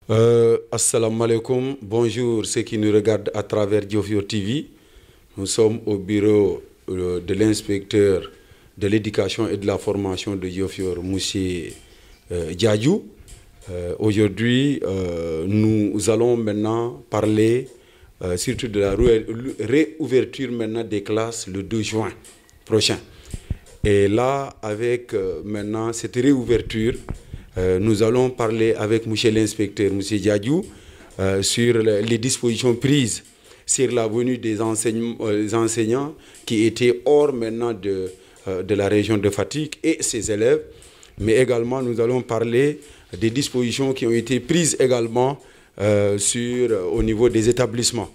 Assalamu alaikum, bonjour ceux qui nous regardent à travers Diofior TV. Nous sommes au bureau de l'inspecteur de l'éducation et de la formation de Diofior, Monsieur Diadjou. Aujourd'hui, nous allons maintenant parler surtout de la réouverture maintenant des classes le 2 juin prochain. Et là, avec maintenant cette réouverture, nous allons parler avec monsieur l'inspecteur, monsieur Diadjou, sur les dispositions prises sur la venue des enseignants qui étaient hors maintenant de la région de Fatick et ses élèves. Mais également, nous allons parler des dispositions qui ont été prises également au niveau des établissements.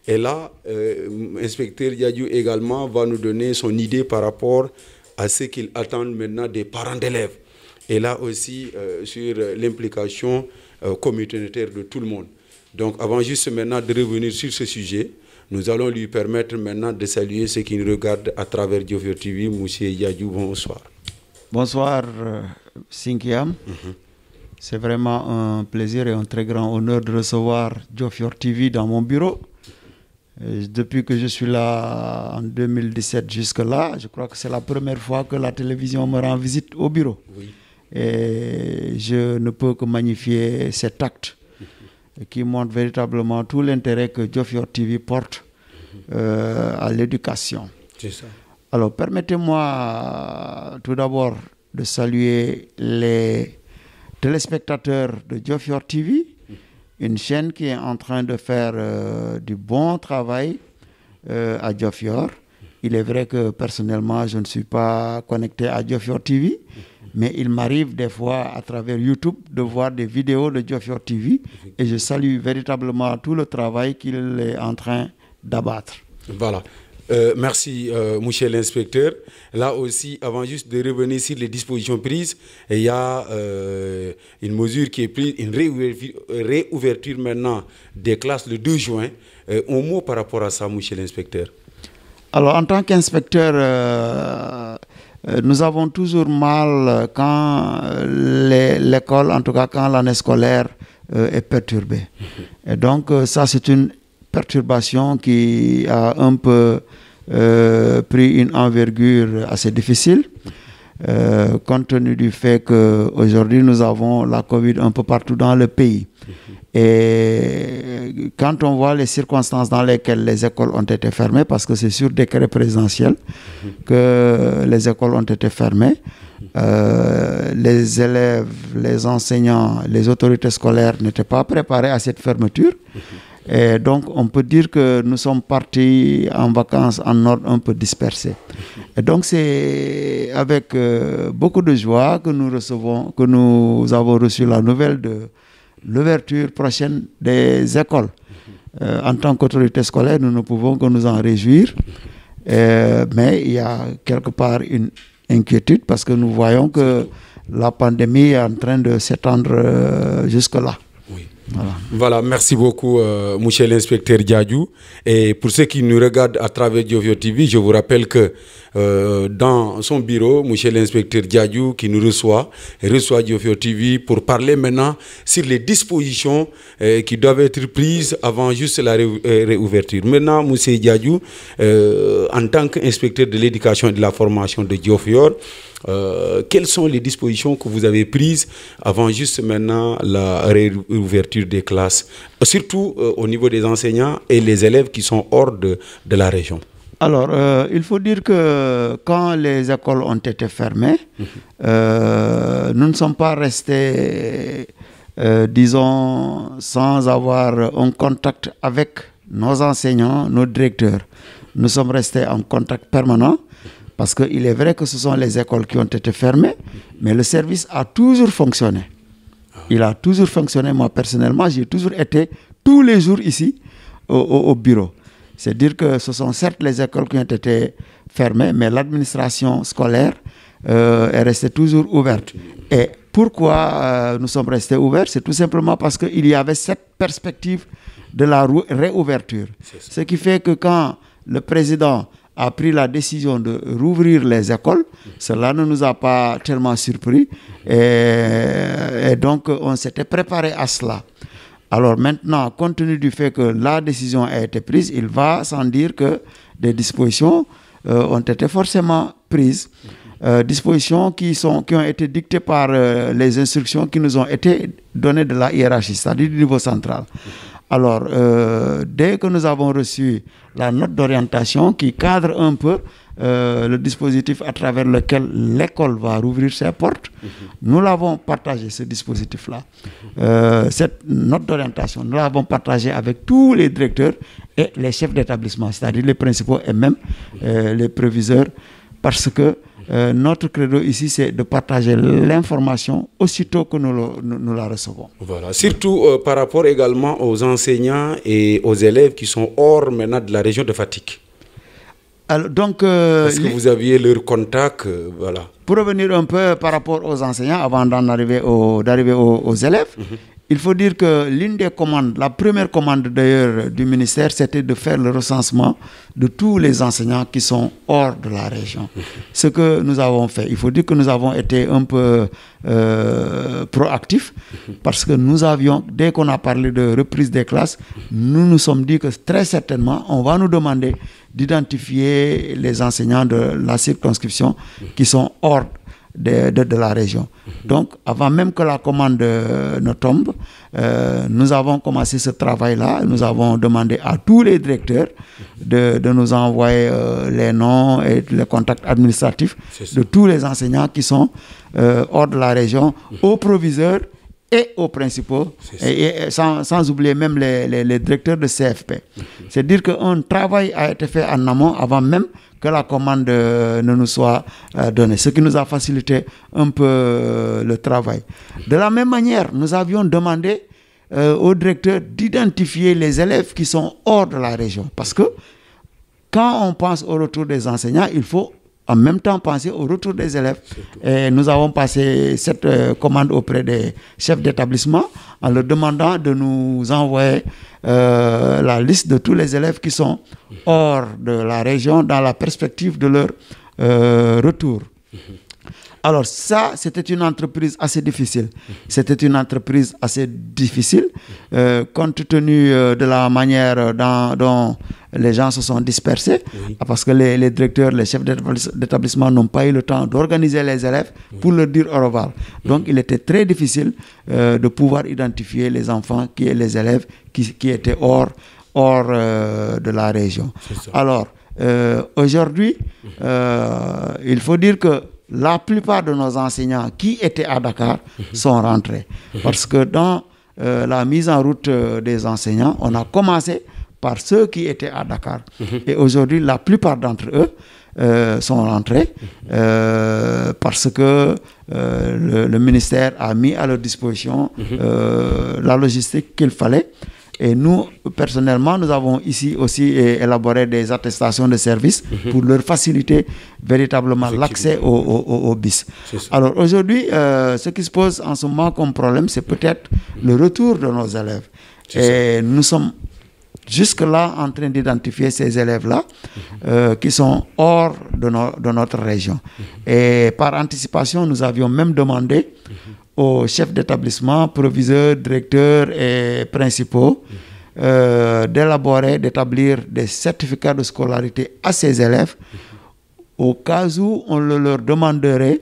Et là, l'inspecteur Diadjou également va nous donner son idée par rapport à ce qu'il attend maintenant des parents d'élèves. Et là aussi, sur l'implication communautaire de tout le monde. Donc, avant juste maintenant de revenir sur ce sujet, nous allons lui permettre maintenant de saluer ceux qui nous regardent à travers Diofior TV. Monsieur Diadjou, bonsoir. Bonsoir, Sinkiam. C'est vraiment un plaisir et un très grand honneur de recevoir Diofior TV dans mon bureau. Depuis que je suis là en 2017 jusque-là, je crois que c'est la première fois que la télévision me rend visite au bureau. Oui. Et je ne peux que magnifier cet acte qui montre véritablement tout l'intérêt que Diofior TV porte à l'éducation. C'est ça. Alors, permettez-moi tout d'abord de saluer les téléspectateurs de Diofior TV, une chaîne qui est en train de faire du bon travail à Diofior. Il est vrai que personnellement, je ne suis pas connecté à Diofior TV, mais il m'arrive des fois à travers YouTube de voir des vidéos de Diofior TV et je salue véritablement tout le travail qu'il est en train d'abattre. Voilà. Merci, monsieur l'inspecteur. Là aussi, avant juste de revenir sur les dispositions prises, il y a une mesure qui est prise, une réouverture maintenant des classes le 2 juin. Un mot par rapport à ça, monsieur l'inspecteur. Alors, en tant qu'inspecteur, nous avons toujours mal quand l'école, en tout cas quand l'année scolaire est perturbée. Et donc, ça, c'est une perturbation qui a un peu pris une envergure assez difficile, compte tenu du fait qu'aujourd'hui, nous avons la Covid un peu partout dans le pays. Et quand on voit les circonstances dans lesquelles les écoles ont été fermées, parce que c'est sur décret présidentiel que les écoles ont été fermées, les élèves, les enseignants, les autorités scolaires n'étaient pas préparés à cette fermeture. Et donc, on peut dire que nous sommes partis en vacances en ordre un peu dispersé. Et donc, c'est avec beaucoup de joie que nous avons reçu la nouvelle de l'ouverture prochaine des écoles. En tant qu'autorité scolaire, nous ne pouvons que nous en réjouir. Mais il y a quelque part une inquiétude parce que nous voyons que la pandémie est en train de s'étendre jusque-là. Voilà, merci beaucoup, monsieur l'inspecteur Diadjou. Et pour ceux qui nous regardent à travers Diofior TV, je vous rappelle que dans son bureau, monsieur l'inspecteur Diadjou qui nous reçoit Diofior TV pour parler maintenant sur les dispositions qui doivent être prises avant juste la réouverture. Maintenant, monsieur Diadjou, en tant qu'inspecteur de l'éducation et de la formation de Diofior, quelles sont les dispositions que vous avez prises avant juste maintenant la réouverture des classes, surtout au niveau des enseignants et les élèves qui sont hors de la région? Alors, il faut dire que quand les écoles ont été fermées, nous ne sommes pas restés, disons, sans avoir un contact avec nos enseignants, nos directeurs. Nous sommes restés en contact permanent. Parce qu'il est vrai que ce sont les écoles qui ont été fermées, mais le service a toujours fonctionné. Il a toujours fonctionné. Moi, personnellement, j'ai toujours été tous les jours ici au bureau. C'est-à-dire que ce sont certes les écoles qui ont été fermées, mais l'administration scolaire est restée toujours ouverte. Et pourquoi nous sommes restés ouverts? C'est tout simplement parce qu'il y avait cette perspective de la réouverture. Ce qui fait que quand le président a pris la décision de rouvrir les écoles. Cela ne nous a pas tellement surpris. Et donc, on s'était préparé à cela. Alors maintenant, compte tenu du fait que la décision a été prise, il va sans dire que des dispositions ont été forcément prises. Dispositions qui ont été dictées par les instructions qui nous ont été données de la hiérarchie, c'est-à-dire du niveau central. Alors, dès que nous avons reçu la note d'orientation qui cadre un peu le dispositif à travers lequel l'école va rouvrir ses portes, nous l'avons partagé, ce dispositif-là. Cette note d'orientation, nous l'avons partagée avec tous les directeurs et les chefs d'établissement, c'est-à-dire les principaux et même les proviseurs, parce que notre credo ici, c'est de partager l'information aussitôt que nous la recevons. Voilà, surtout par rapport également aux enseignants et aux élèves qui sont hors maintenant de la région de Fatick. Alors, donc, est-ce que vous aviez leur contact voilà. Pour revenir un peu par rapport aux enseignants, avant d'arriver aux élèves, il faut dire que l'une des commandes, la première commande d'ailleurs du ministère, c'était de faire le recensement de tous les enseignants qui sont hors de la région. Ce que nous avons fait, il faut dire que nous avons été un peu proactifs parce que nous avions, dès qu'on a parlé de reprise des classes, nous nous sommes dit que très certainement, on va nous demander d'identifier les enseignants de la circonscription qui sont hors de la région. Donc, avant même que la commande ne tombe, nous avons commencé ce travail-là. Nous avons demandé à tous les directeurs de nous envoyer les noms et les contacts administratifs de tous les enseignants qui sont hors de la région, aux proviseurs et aux principaux, et sans oublier même les directeurs de CFP. C'est-à-dire qu'un travail a été fait en amont avant même que la commande ne nous soit donnée, ce qui nous a facilité un peu le travail. De la même manière, nous avions demandé au directeur d'identifier les élèves qui sont hors de la région. Parce que quand on pense au retour des enseignants, il faut en même temps penser au retour des élèves. Et nous avons passé cette commande auprès des chefs d'établissement en leur demandant de nous envoyer la liste de tous les élèves qui sont hors de la région dans la perspective de leur retour. Alors ça, c'était une entreprise assez difficile. C'était une entreprise assez difficile compte tenu de la manière dont les gens se sont dispersés, parce que les directeurs, les chefs d'établissement n'ont pas eu le temps d'organiser les élèves pour leur dire au revoir. Donc il était très difficile de pouvoir identifier les enfants, les élèves qui étaient hors de la région. Alors aujourd'hui, il faut dire que la plupart de nos enseignants qui étaient à Dakar sont rentrés. Parce que dans la mise en route des enseignants, on a commencé par ceux qui étaient à Dakar. Et aujourd'hui, la plupart d'entre eux sont rentrés parce que le ministère a mis à leur disposition la logistique qu'il fallait. Et nous, personnellement, nous avons ici aussi élaboré des attestations de service pour leur faciliter véritablement l'accès au BIS. Alors aujourd'hui, ce qui se pose en ce moment comme problème, c'est peut-être le retour de nos élèves. Et nous sommes jusque-là en train d'identifier ces élèves-là qui sont hors de notre région. Et par anticipation, nous avions même demandé aux chefs d'établissement, proviseurs, directeurs et principaux d'établir des certificats de scolarité à ces élèves au cas où on le leur demanderait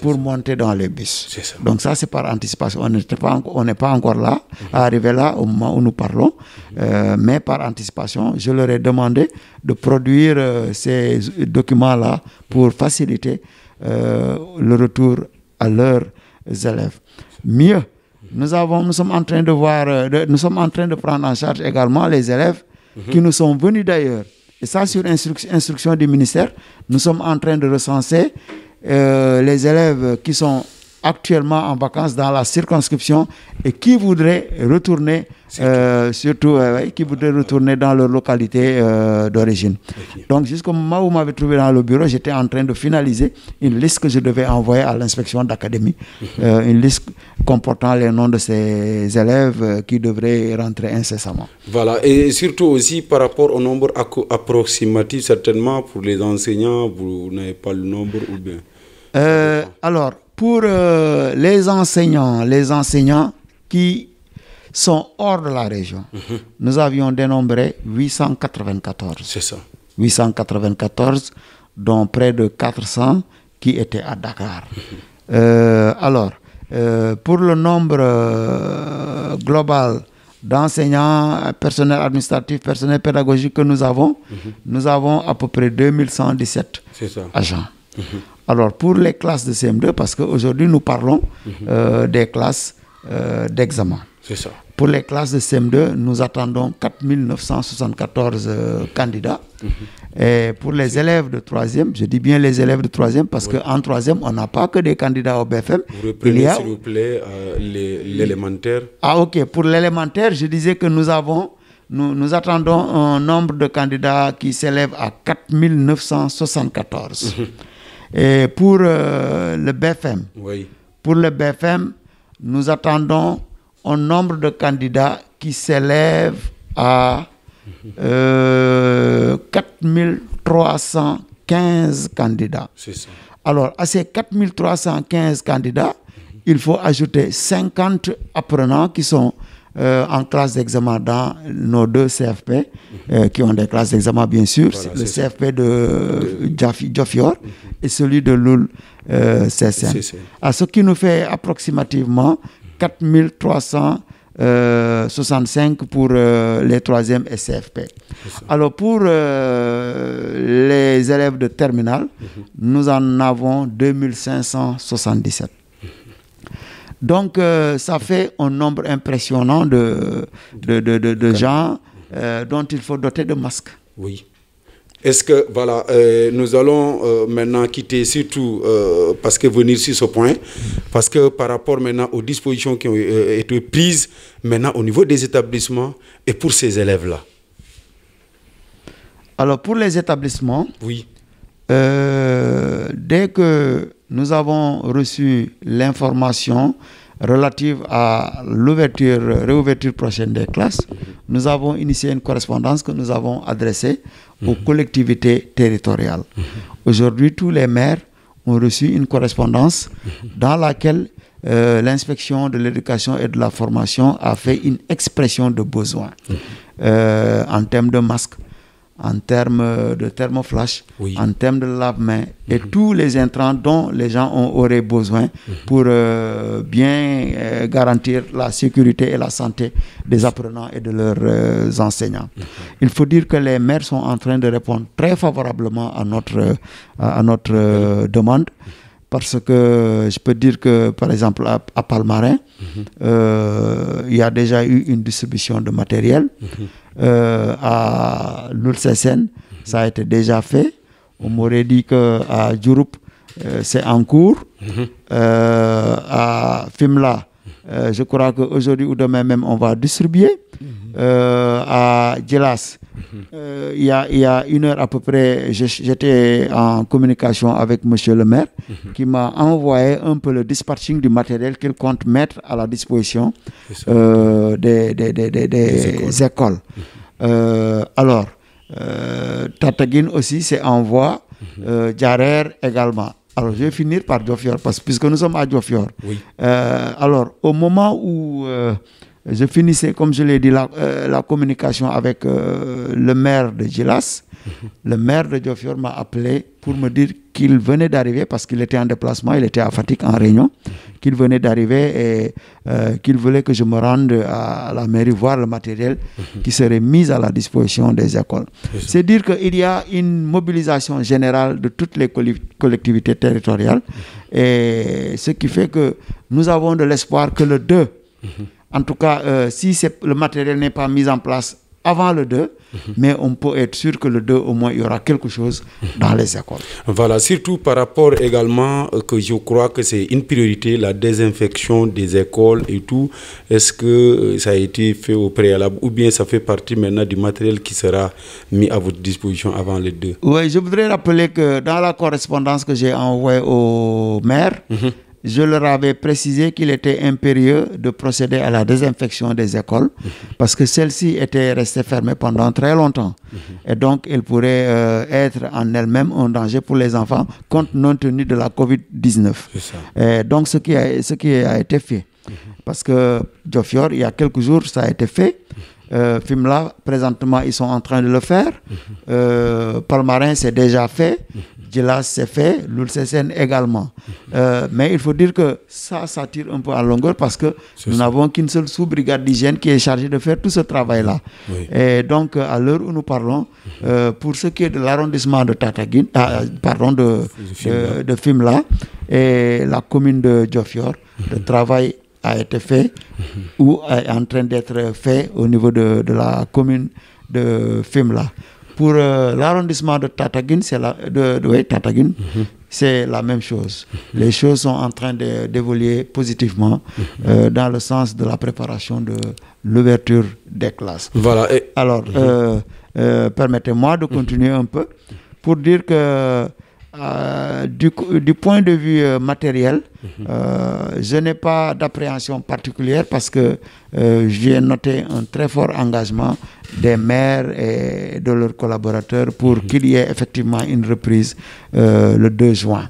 pour monter dans les bus. Donc ça, c'est par anticipation. On n'est pas encore là, arrivé là au moment où nous parlons, mais par anticipation, je leur ai demandé de produire ces documents-là pour faciliter le retour à leurs élèves. Mieux, nous sommes en train de prendre en charge également les élèves qui nous sont venus d'ailleurs. Et ça, sur instruction du ministère, nous sommes en train de recenser les élèves qui sont actuellement en vacances dans la circonscription et qui voudraient retourner, qui voudraient retourner dans leur localité d'origine. Ok. Donc, jusqu'au moment où vous m'avez trouvé dans le bureau, j'étais en train de finaliser une liste que je devais envoyer à l'inspection d'académie, une liste comportant les noms de ces élèves qui devraient rentrer incessamment. Voilà, et surtout aussi par rapport au nombre approximatif, certainement pour les enseignants, vous n'avez pas le nombre ou bien? Alors, pour les enseignants qui sont hors de la région, nous avions dénombré 894. C'est ça. 894, dont près de 400 qui étaient à Dakar. Pour le nombre global d'enseignants, personnel administratif, personnel pédagogique que nous avons à peu près 2117 agents. Alors, pour les classes de CM2, parce qu'aujourd'hui, nous parlons des classes d'examen. C'est ça. Pour les classes de CM2, nous attendons 4974 candidats. Et pour les élèves de 3e, je dis bien les élèves de 3e, parce qu'en 3e, on n'a pas que des candidats au BFM. Vous reprenez, s'il vous plaît, l'élémentaire. Ah, ok. Pour l'élémentaire, je disais que nous attendons un nombre de candidats qui s'élève à 4974. Et pour le BFM, nous attendons un nombre de candidats qui s'élève à 4315 candidats. C'est ça. Alors, à ces 4315 candidats, il faut ajouter 50 apprenants qui sont en classe d'examen dans nos deux CFP, qui ont des classes d'examen bien sûr, voilà, le CFP de Diofior et celui de Loul CSN. À ce qui nous fait approximativement 4365 pour les 3e et CFP. Alors pour les élèves de terminale, nous en avons 2577. Donc, ça fait un nombre impressionnant de gens dont il faut doter de masques. Oui. Est-ce que, voilà, nous allons maintenant quitter surtout, parce que venir sur ce point, parce que par rapport maintenant aux dispositions qui ont été prises maintenant au niveau des établissements et pour ces élèves-là. Alors, pour les établissements, oui. Dès que nous avons reçu l'information relative à réouverture prochaine des classes, nous avons initié une correspondance que nous avons adressée aux collectivités territoriales. Aujourd'hui, tous les maires ont reçu une correspondance dans laquelle l'inspection de l'éducation et de la formation a fait une expression de besoin en termes de masques, en termes de thermoflash, en termes de lave-mains et tous les intrants dont les gens auraient besoin pour bien garantir la sécurité et la santé des apprenants et de leurs enseignants. Il faut dire que les maires sont en train de répondre très favorablement à notre demande. Parce que je peux dire que, par exemple, à Palmarin, il y a déjà eu une distribution de matériel. À l'ULCSN, ça a été déjà fait. On m'aurait dit qu'à Djouroup, c'est en cours. À Fimla, je crois qu'aujourd'hui ou demain même, on va distribuer. À Djelas, il y a une heure à peu près, j'étais en communication avec monsieur le maire qui m'a envoyé un peu le dispatching du matériel qu'il compte mettre à la disposition des écoles. Alors, Tataguine aussi, c'est en voie, Djarer également. Alors, je vais finir par Diofior, puisque nous sommes à Diofior. Alors, au moment où je finissais, comme je l'ai dit, la communication avec le maire de Djilas, le maire de Diofior m'a appelé pour me dire qu'il venait d'arriver, parce qu'il était en déplacement, il était à Fatick en réunion, qu'il venait d'arriver et qu'il voulait que je me rende à la mairie voir le matériel qui serait mis à la disposition des écoles. C'est dire qu'il y a une mobilisation générale de toutes les collectivités territoriales, et ce qui fait que nous avons de l'espoir que le 2, en tout cas, si le matériel n'est pas mis en place avant le 2, mais on peut être sûr que le 2, au moins, il y aura quelque chose dans les écoles. Voilà, surtout par rapport également que je crois que c'est une priorité, la désinfection des écoles et tout. Est-ce que ça a été fait au préalable ou bien ça fait partie maintenant du matériel qui sera mis à votre disposition avant le 2? Oui, je voudrais rappeler que dans la correspondance que j'ai envoyée au maire, je leur avais précisé qu'il était impérieux de procéder à la désinfection des écoles parce que celles-ci étaient restées fermées pendant très longtemps. Et donc, elles pourraient être en elles-mêmes un danger pour les enfants compte tenu de la COVID-19. Et donc, ce qui a été fait. Parce que Diofior, il y a quelques jours, ça a été fait. Fimela, présentement, ils sont en train de le faire. Palmarin, c'est déjà fait. Djilas, c'est fait. Loulsesen également. Mais il faut dire que ça tire un peu à longueur parce que nous n'avons qu'une seule sous-brigade d'hygiène qui est chargée de faire tout ce travail-là. Oui. Et donc, à l'heure où nous parlons, pour ce qui est de l'arrondissement de Tataguine, de Fimela et la commune de Diofior, le travail a été fait ou est en train d'être fait au niveau de la commune de Fimela. Pour l'arrondissement de Tataguine, c'est la même chose. Les choses sont en train d'évoluer positivement dans le sens de la préparation de l'ouverture des classes. Voilà. Alors, permettez-moi de continuer un peu pour dire que du point de vue matériel, je n'ai pas d'appréhension particulière parce que j'ai noté un très fort engagement des maires et de leurs collaborateurs pour qu'il y ait effectivement une reprise le 2 juin.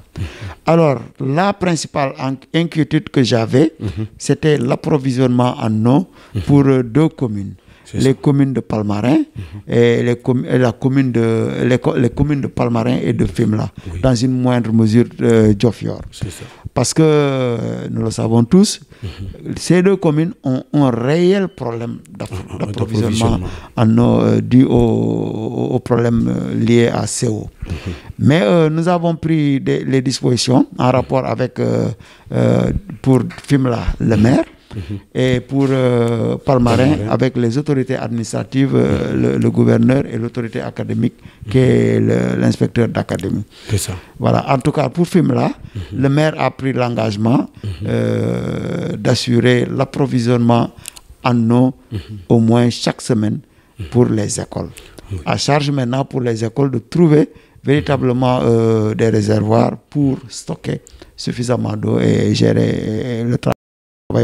Alors, la principale inquiétude que j'avais, c'était l'approvisionnement en eau pour 2 communes. Les communes de Palmarin et les communes de Palmarin et de Fimela, dans une moindre mesure Diofior. Parce que nous le savons tous, ces 2 communes ont un réel problème d'approvisionnement en eau dû aux problèmes liés à CO. Mais nous avons pris les dispositions en rapport avec, pour Fimela, le maire, et pour Palmarin, avec les autorités administratives, le gouverneur et l'autorité académique qui est l'inspecteur d'académie. C'est ça. Voilà. En tout cas, pour Fimela, le maire a pris l'engagement d'assurer l'approvisionnement en eau au moins chaque semaine pour les écoles. À charge maintenant pour les écoles de trouver véritablement des réservoirs pour stocker suffisamment d'eau et gérer le travail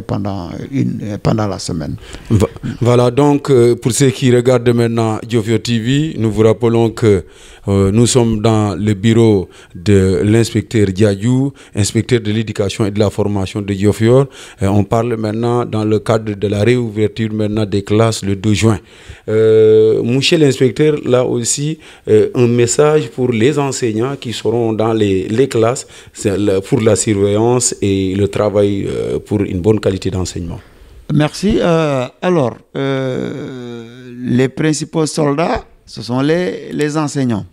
pendant la semaine. Voilà, donc pour ceux qui regardent maintenant Diofior TV, nous vous rappelons que nous sommes dans le bureau de l'inspecteur Diadjou, inspecteur de l'éducation et de la formation de Diofior. On parle maintenant dans le cadre de la réouverture maintenant des classes le 2 juin. Monsieur l'inspecteur, là aussi, un message pour les enseignants qui seront dans les classes pour la surveillance et le travail pour une bonne qualité d'enseignement. Merci. Alors, les principaux soldats, ce sont les enseignants.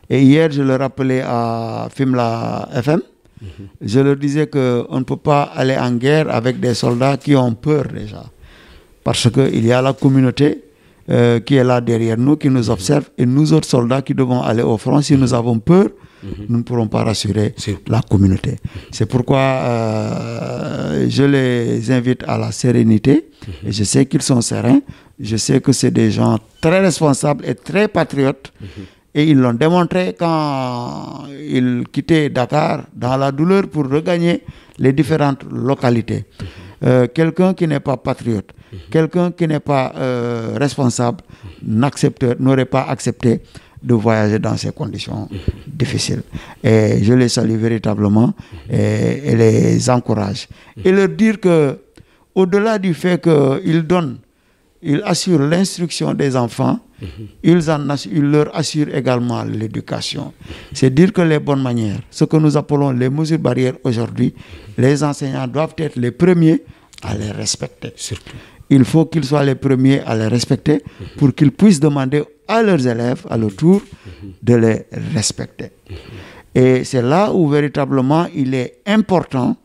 Et hier, je le rappelais à Fimela FM, je leur disais qu'on ne peut pas aller en guerre avec des soldats qui ont peur déjà. Parce qu'il y a la communauté qui est là derrière nous, qui nous observe, et nous autres soldats qui devons aller au front. Si nous avons peur, nous ne pourrons pas rassurer la communauté. C'est pourquoi je les invite à la sérénité. Et je sais qu'ils sont sereins. Je sais que c'est des gens très responsables et très patriotes. Et ils l'ont démontré quand ils quittaient Dakar dans la douleur pour regagner les différentes localités. Quelqu'un qui n'est pas patriote, quelqu'un qui n'est pas responsable, n'aurait pas accepté de voyager dans ces conditions difficiles. Et je les salue véritablement et les encourage. Et leur dire que, au-delà du fait qu'ils assurent l'instruction des enfants, ils leur assurent également l'éducation. C'est dire que les bonnes manières, ce que nous appelons les mesures barrières aujourd'hui, les enseignants doivent être les premiers à les respecter. Surtout. Il faut qu'ils soient les premiers à les respecter pour qu'ils puissent demander à leurs élèves, à leur tour, de les respecter. Et c'est là où véritablement il est important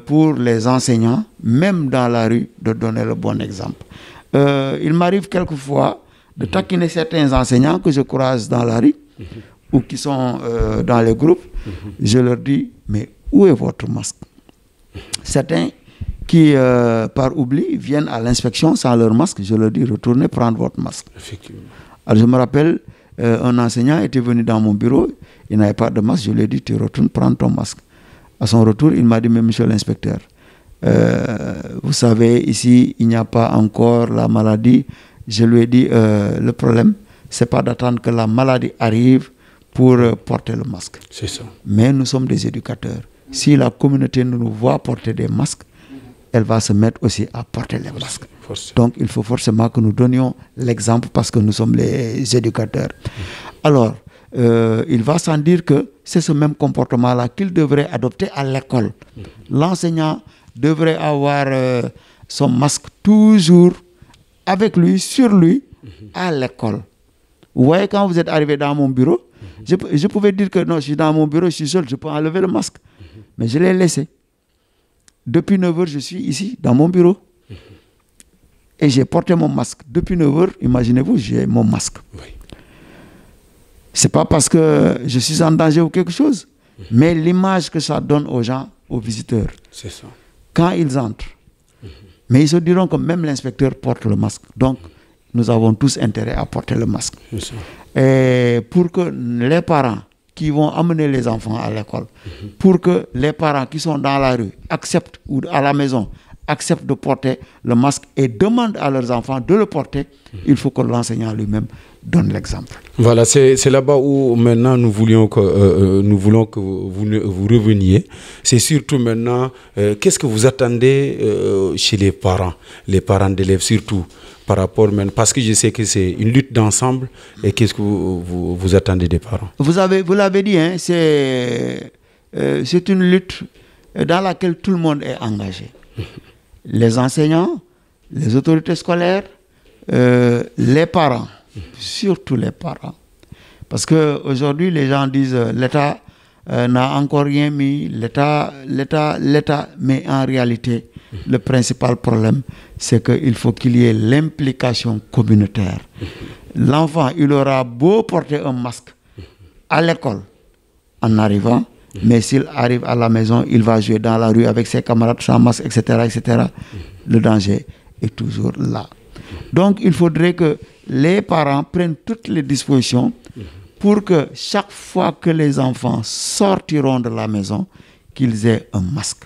pour les enseignants, même dans la rue, de donner le bon exemple. Il m'arrive quelquefois de taquiner certains enseignants que je croise dans la rue ou qui sont dans les groupes. Je leur dis, mais où est votre masque? Certains qui, par oubli, viennent à l'inspection sans leur masque. Je leur dis, retournez prendre votre masque. Effectivement. Alors je me rappelle, un enseignant était venu dans mon bureau, il n'avait pas de masque, je lui ai dit, tu retournes prendre ton masque. À son retour, il m'a dit, mais monsieur l'inspecteur, vous savez, ici, il n'y a pas encore la maladie. Je lui ai dit, le problème, c'est pas d'attendre que la maladie arrive pour porter le masque. C'est ça. Mais nous sommes des éducateurs. Si la communauté nous voit porter des masques, elle va se mettre aussi à porter les masques. Donc, il faut forcément que nous donnions l'exemple parce que nous sommes les éducateurs. Alors, il va sans dire que c'est ce même comportement-là qu'il devrait adopter à l'école. L'enseignant devrait avoir son masque toujours avec lui, sur lui, à l'école. Vous voyez, quand vous êtes arrivé dans mon bureau, je pouvais dire que non, je suis dans mon bureau, je suis seul, je peux enlever le masque. Mais je l'ai laissé. Depuis 9h, je suis ici, dans mon bureau. Et j'ai porté mon masque. Depuis 9h, imaginez-vous, j'ai mon masque. Oui. Ce n'est pas parce que je suis en danger ou quelque chose, mais l'image que ça donne aux gens, aux visiteurs. C'est ça. Quand ils entrent. Mais ils se diront que même l'inspecteur porte le masque. Donc, nous avons tous intérêt à porter le masque. C'est ça. Et pour que les parents qui vont amener les enfants à l'école, pour que les parents qui sont dans la rue acceptent, ou à la maison, acceptent de porter le masque et demandent à leurs enfants de le porter, il faut que l'enseignant lui-même donne l'exemple. Voilà, c'est là-bas où maintenant nous voulons que vous reveniez. C'est surtout maintenant, qu'est-ce que vous attendez chez les parents d'élèves surtout par rapport même, parce que je sais que c'est une lutte d'ensemble. Et qu'est-ce que vous attendez des parents? Vous l'avez dit, hein, c'est une lutte dans laquelle tout le monde est engagé. Les enseignants, les autorités scolaires, les parents, surtout les parents. Parce qu'aujourd'hui, les gens disent l'État n'a encore rien mis, l'État, mais en réalité, le principal problème, c'est qu'il faut qu'il y ait l'implication communautaire. L'enfant, il aura beau porter un masque à l'école en arrivant, mais s'il arrive à la maison, il va jouer dans la rue avec ses camarades sans masque, etc., etc. Le danger est toujours là. Donc, il faudrait que les parents prennent toutes les dispositions pour que chaque fois que les enfants sortiront de la maison, qu'ils aient un masque.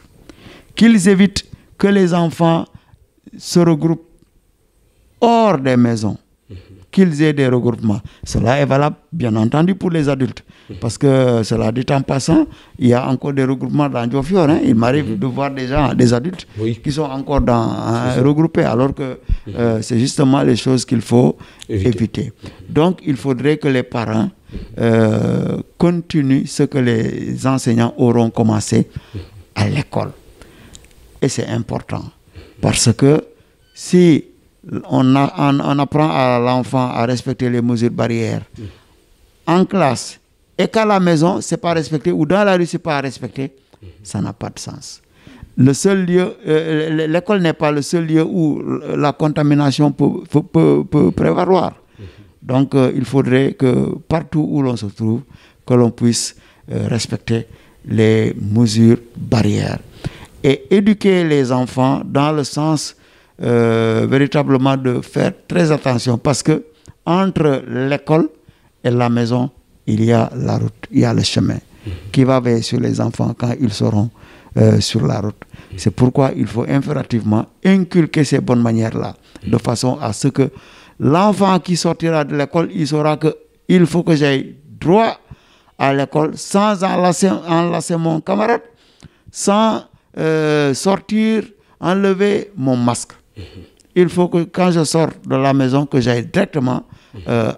Qu'ils évitent que les enfants se regroupent hors des maisons. Qu'ils aient des regroupements. Cela est valable, bien entendu, pour les adultes. Parce que, cela dit en passant, il y a encore des regroupements dans Diofior. Hein. Il m'arrive de voir des adultes qui sont encore regroupés, alors que c'est justement les choses qu'il faut éviter. Donc, il faudrait que les parents continuent ce que les enseignants auront commencé à l'école. Et c'est important. Parce que si on apprend à l'enfant à respecter les mesures barrières en classe et qu'à la maison, ce n'est pas respecté, ou dans la rue, ce n'est pas respecté, ça n'a pas de sens. Le seul lieu, l'école n'est pas le seul lieu où la contamination peut prévaloir. Donc, il faudrait que partout où l'on se trouve, que l'on puisse respecter les mesures barrières. Et éduquer les enfants dans le sens véritablement de faire très attention, parce que entre l'école et la maison, il y a la route, il y a le chemin qui va veiller sur les enfants quand ils seront sur la route. C'est pourquoi il faut impérativement inculquer ces bonnes manières-là, de façon à ce que l'enfant qui sortira de l'école, il saura qu'il faut que j'aille droit à l'école sans enlacer mon camarade, sans sortir, enlever mon masque. Il faut que quand je sors de la maison, que j'aille directement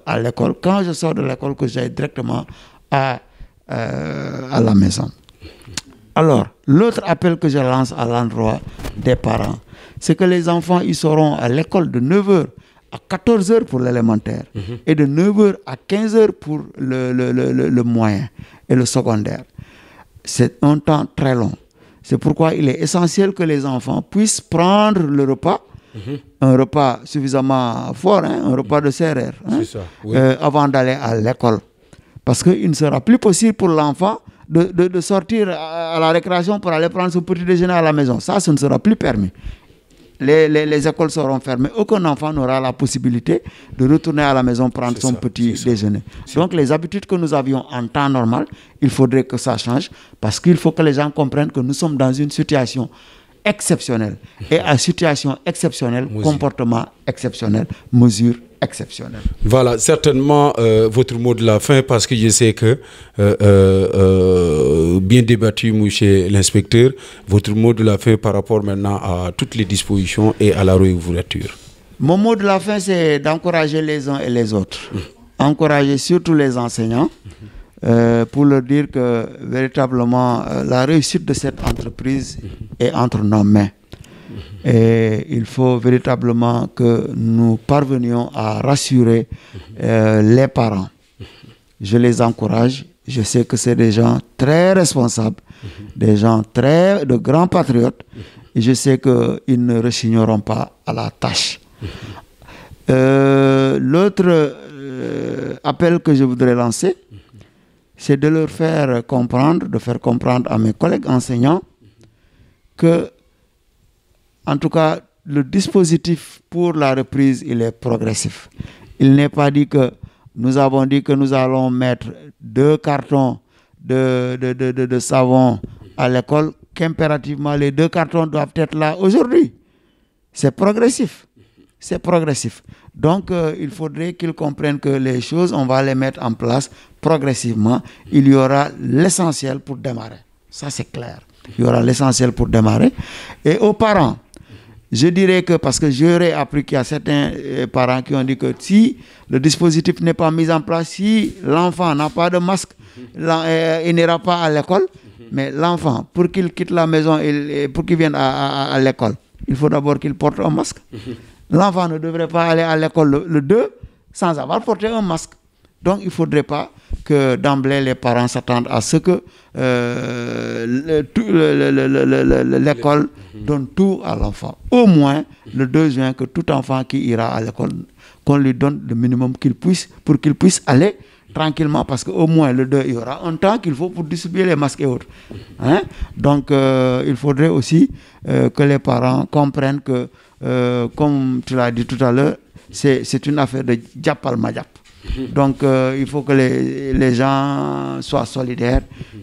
à l'école. Quand je sors de l'école, que j'aille directement à la maison. Alors, l'autre appel que je lance à l'endroit des parents, c'est que les enfants, ils seront à l'école de 9h à 14h pour l'élémentaire et de 9h à 15h pour le moyen et le secondaire. C'est un temps très long. C'est pourquoi il est essentiel que les enfants puissent prendre le repas, un repas suffisamment fort, un repas de CRR, avant d'aller à l'école. Parce qu'il ne sera plus possible pour l'enfant de sortir à la récréation pour aller prendre son petit déjeuner à la maison. Ça, ce ne sera plus permis. Les écoles seront fermées. Aucun enfant n'aura la possibilité de retourner à la maison prendre son petit déjeuner. Donc, les habitudes que nous avions en temps normal, il faudrait que ça change parce qu'il faut que les gens comprennent que nous sommes dans une situation exceptionnelle. Et à situation exceptionnelle, comportement exceptionnel, mesures exceptionnelles. Voilà, certainement votre mot de la fin, parce que je sais que, bien débattu, monsieur l'inspecteur, votre mot de la fin par rapport maintenant à toutes les dispositions et à la réouverture. Mon mot de la fin, c'est d'encourager les uns et les autres. Encourager surtout les enseignants pour leur dire que véritablement la réussite de cette entreprise est entre nos mains. Et il faut véritablement que nous parvenions à rassurer les parents. Je les encourage. Je sais que c'est des gens très responsables, des gens de grands patriotes. Et je sais qu'ils ne rechigneront pas à la tâche. L'autre appel que je voudrais lancer, c'est de leur faire comprendre, de faire comprendre à mes collègues enseignants que, en tout cas, le dispositif pour la reprise, il est progressif. Il n'est pas dit que nous avons dit que nous allons mettre 2 cartons de savon à l'école, qu'impérativement les 2 cartons doivent être là aujourd'hui. C'est progressif. C'est progressif. Donc, il faudrait qu'ils comprennent que les choses, on va les mettre en place progressivement. Il y aura l'essentiel pour démarrer. Ça, c'est clair. Il y aura l'essentiel pour démarrer. Et aux parents, je dirais que, parce que j'aurais appris qu'il y a certains parents qui ont dit que si le dispositif n'est pas mis en place, si l'enfant n'a pas de masque, il n'ira pas à l'école. Mais l'enfant, pour qu'il quitte la maison, pour qu'il vienne à l'école, il faut d'abord qu'il porte un masque. L'enfant ne devrait pas aller à l'école le 2 sans avoir porté un masque. Donc, il ne faudrait pas que d'emblée les parents s'attendent à ce que l'école donne tout à l'enfant. Au moins, le 2 juin, que tout enfant qui ira à l'école, qu'on lui donne le minimum qu'il puisse, pour qu'il puisse aller tranquillement, parce qu'au moins le 2, il y aura un temps qu'il faut pour distribuer les masques et autres. Donc, il faudrait aussi que les parents comprennent que, comme tu l'as dit tout à l'heure, c'est une affaire de Djapal Madjap. Donc, il faut que les gens soient solidaires,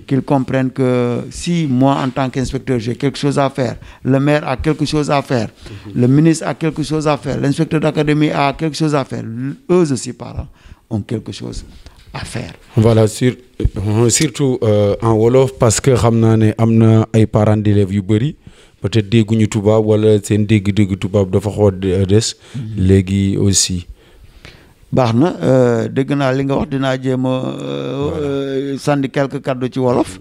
qu'ils comprennent que si moi, en tant qu'inspecteur, j'ai quelque chose à faire, le maire a quelque chose à faire, le ministre a quelque chose à faire, l'inspecteur d'académie a quelque chose à faire, eux aussi, parents, ont quelque chose à faire. Voilà, surtout en Wolof, parce que ramna amna ay parents d'élèves yu bari, peut-être dégguñu tubaab wala seen dégg tubaab dafa xaw des léegi aussi. baax na dégg naa li nga wax dinaa jéem a sànni quelques kàddu ci wolof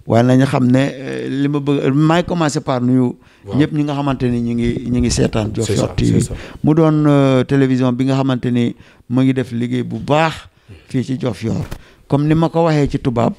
waaye nañu xam ne li ma bëgg maay commencer par nuyu ñëpp ñi nga xamante ni ñi ngi seetaan Diofior TV mu doon télévision bi nga xamante ni mu ngi def liggéey bu baax fii ci Diofior comme ni ma ko waxee ci tubaab